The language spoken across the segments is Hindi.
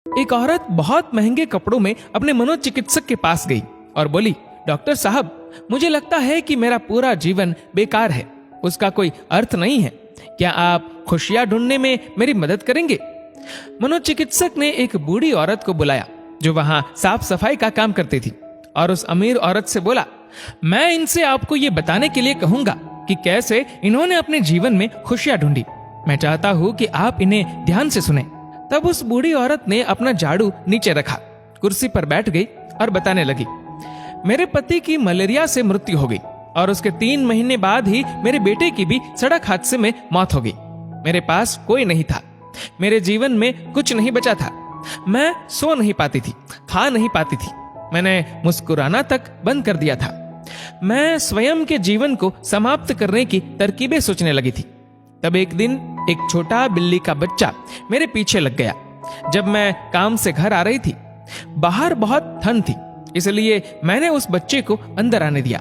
एक औरत बहुत महंगे कपड़ों में अपने मनोचिकित्सक के पास गई और बोली, डॉक्टर साहब, मुझे लगता है कि मेरा पूरा जीवन बेकार है, उसका कोई अर्थ नहीं है। क्या आप खुशियां ढूंढने में मेरी मदद करेंगे? मनोचिकित्सक ने एक बूढ़ी औरत को बुलाया जो वहां साफ सफाई का काम करती थी और उस अमीर औरत से बोला, मैं इनसे आपको ये बताने के लिए कहूंगा कि कैसे इन्होंने अपने जीवन में खुशियां ढूंढी। मैं चाहता हूं कि आप इन्हें ध्यान से सुने। तब उस बूढ़ी औरत ने अपना झाड़ू नीचे रखा, कुर्सी पर बैठ गई और बताने लगी, मेरे पति की मलेरिया से मृत्यु हो गई और उसके 3 महीने बाद ही मेरे बेटे की भी सड़क हादसे में मौत हो गई। मेरे पास कोई नहीं था, मेरे जीवन में कुछ नहीं बचा था। मैं सो नहीं पाती थी, खा नहीं पाती थी, मैंने मुस्कुराना तक बंद कर दिया था। मैं स्वयं के जीवन को समाप्त करने की तरकीबें सोचने लगी थी। तब एक दिन एक छोटा बिल्ली का बच्चा मेरे पीछे लग गया। जब मैं काम से घर आ रही थी, बाहर बहुत ठंड थी, इसलिए मैंने उस बच्चे को अंदर आने दिया।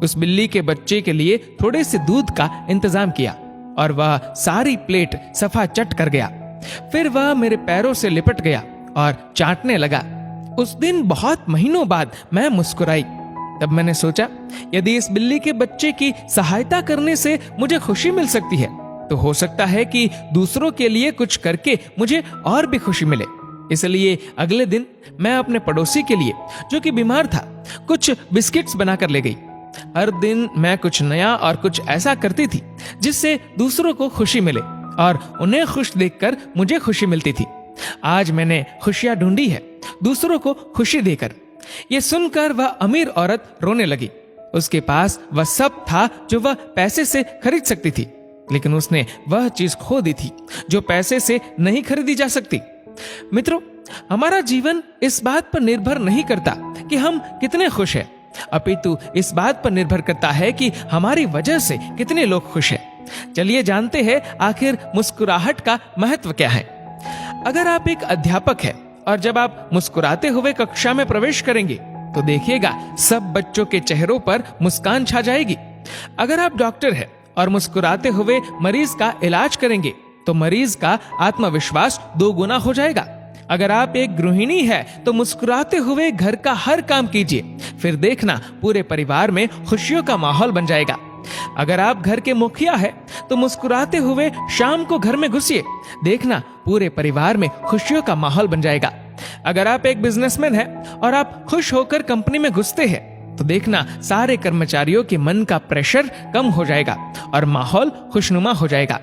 उस बिल्ली के बच्चे के लिए थोड़े से दूध का इंतजाम किया और वह सारी प्लेट सफा चट कर गया। फिर वह मेरे पैरों से लिपट गया और चाटने लगा। उस दिन बहुत महीनों बाद मैं मुस्कुराई। तब मैंने सोचा, यदि इस बिल्ली के बच्चे की सहायता करने से मुझे खुशी मिल सकती है, तो हो सकता है कि दूसरों के लिए कुछ करके मुझे और भी खुशी मिले। इसलिए अगले दिन मैं अपने पड़ोसी के लिए, जो कि बीमार था, कुछ बिस्किट्स बनाकर ले गई। हर दिन मैं कुछ नया और कुछ ऐसा करती थी जिससे दूसरों को खुशी मिले और उन्हें खुश देखकर मुझे खुशी मिलती थी। आज मैंने खुशियां ढूंढी है, दूसरों को खुशी देकर। ये सुनकर वह अमीर औरत रोने लगी। उसके पास वह सब था जो वह पैसे से खरीद सकती थी, लेकिन उसने वह चीज खो दी थी जो पैसे से नहीं खरीदी जा सकती। मित्रों, हमारा जीवन इस बात पर निर्भर नहीं करता कि हम कितने खुश हैं, अपितु इस बात पर निर्भर करता है कि हमारी वजह से कितने लोग खुश हैं। चलिए जानते हैं आखिर मुस्कुराहट का महत्व क्या है। अगर आप एक अध्यापक हैं और जब आप मुस्कुराते हुए कक्षा में प्रवेश करेंगे तो देखिएगा सब बच्चों के चेहरों पर मुस्कान छा जाएगी। अगर आप डॉक्टर हैं और मुस्कुराते हुए मरीज का इलाज करेंगे तो मरीज का आत्मविश्वास 2 गुना हो जाएगा। अगर आप एक गृहिणी है तो मुस्कुराते हुए घर का हर काम कीजिए, फिर देखना पूरे परिवार में खुशियों का माहौल बन जाएगा। अगर आप घर के मुखिया है तो मुस्कुराते हुए शाम को घर में घुसिए, देखना पूरे परिवार में खुशियों का माहौल बन जाएगा। अगर आप एक बिजनेसमैन है और आप खुश होकर कंपनी में घुसते हैं तो देखना सारे कर्मचारियों के मन का प्रेशर कम हो जाएगा और माहौल खुशनुमा हो जाएगा।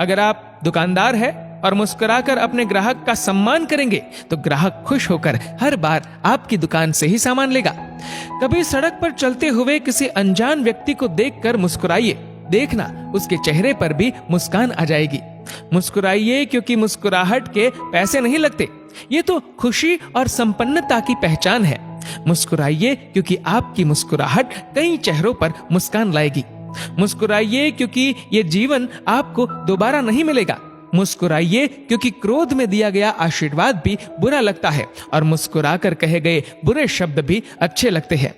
अगर आप दुकानदार है और मुस्कुराकर अपने ग्राहक का सम्मान करेंगे तो ग्राहक खुश होकर हर बार आपकी दुकान से ही सामान लेगा। कभी सड़क पर चलते हुए किसी अनजान व्यक्ति को देखकर मुस्कुराइए, देखना उसके चेहरे पर भी मुस्कान आ जाएगी। मुस्कुराइए क्योंकि मुस्कुराहट के पैसे नहीं लगते, ये तो खुशी और संपन्नता की पहचान है। मुस्कुराइए क्योंकि आपकी मुस्कुराहट कई चेहरों पर मुस्कान लाएगी। मुस्कुराइए क्योंकि ये जीवन आपको दोबारा नहीं मिलेगा। मुस्कुराइए क्योंकि क्रोध में दिया गया आशीर्वाद भी बुरा लगता है और मुस्कुराकर कहे गए बुरे शब्द भी अच्छे लगते हैं।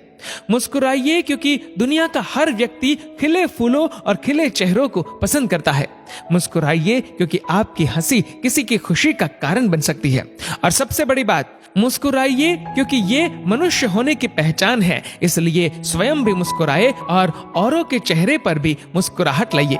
मुस्कुराइए क्योंकि दुनिया का हर व्यक्ति खिले फूलों और खिले चेहरों को पसंद करता है। मुस्कुराइए क्योंकि आपकी हंसी किसी की खुशी का कारण बन सकती है। और सबसे बड़ी बात, मुस्कुराइए क्योंकि ये मनुष्य होने की पहचान है, इसलिए स्वयं भी मुस्कुराए और औरों के चेहरे पर भी मुस्कुराहट लाइए।